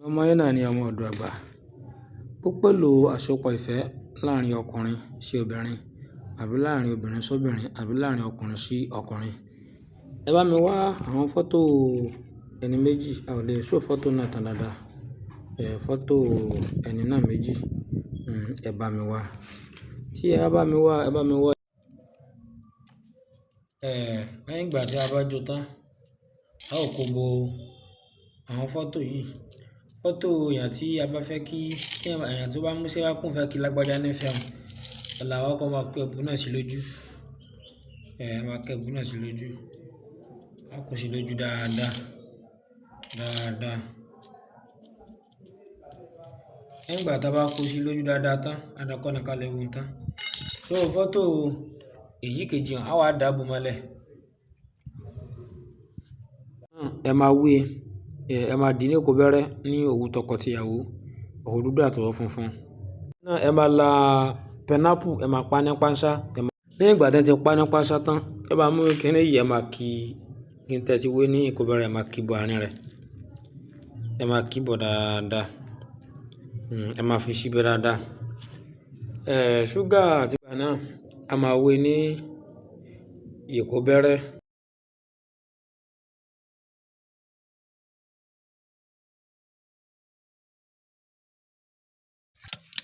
Ọmọ yín náà ni ọmọ ọ̀dọ̀ àgbà. Pípèlò àsopọ̀ ìfẹ́ láàárín ọkùnrin sí obìnrin àbí láàárín obìnrin sí obìnrin àbí láàárín ọkùnrin sí ọkùnrin. Ẹ bá mi wá àwọn fọ́tò ẹni méjì, a ò lè show fọ́tò náà tán dáadáa. Fọ́tò ẹni náà méjì. Ẹ bá mi wá. Tí ẹ bá mi wá, ẹ bá mi wá. Lẹ́yìn ìgbà tí a bá jó tán, a ó kó bo àwọn fọ́tò yìí. Fọ́tò èèyàn tí a bá fẹ́ kí èèyàn tó bá mú sí wá kún fẹ́ kí lágbájá nífẹ̀ẹ́ wọn. Ọ̀la wa kọ́ máa kó ẹ̀bù náà sí lójú. Máa kẹ́ ẹ̀bù náà sí lójú. A kó sí lójú dáadáa. Dáadáa. Lẹ́yìn ìgbà tí a bá kó sí lójú dáadáa tán, a dá kọ́ni ká lè wù tán. So fọ́tò èyí kejì hàn, a wá dàbò mọ́lẹ̀. Ẹ máa wé, ẹ máa dì ní ìkóbẹ́rẹ́ ní òwú tọkọ-tìyàwó, òwú dúdú àti òwú funfun. Náà ẹ máa la pineapple, ẹ máa pa ní páńṣá. Lẹ́yìn ìgbà tí ẹ ti pa ní páńṣá tán, ẹ bá mú kíní yìí, ẹ máa kí n tẹ́ ti wé ní ìkóbẹ́rẹ́, ẹ máa kí bọ àárín rẹ̀. Ẹ máa kí bọ dáadáa. Ẹ máa fi síbẹ̀ dáadáa. Ṣúgà àti ìgbà náà, a máa wé ní ìkóbẹ́rẹ́.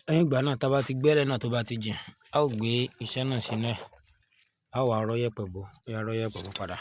Lẹ́yìn ìgbà náà, tá bá ti gbẹ́lẹ̀ náà tó bá ti jìn, a ó gbé iṣẹ́ náà sínú ẹ̀. A ó wá rọ́ yẹ̀pẹ̀ bò, ó yá rọ́ yẹ̀pẹ̀ bò padà.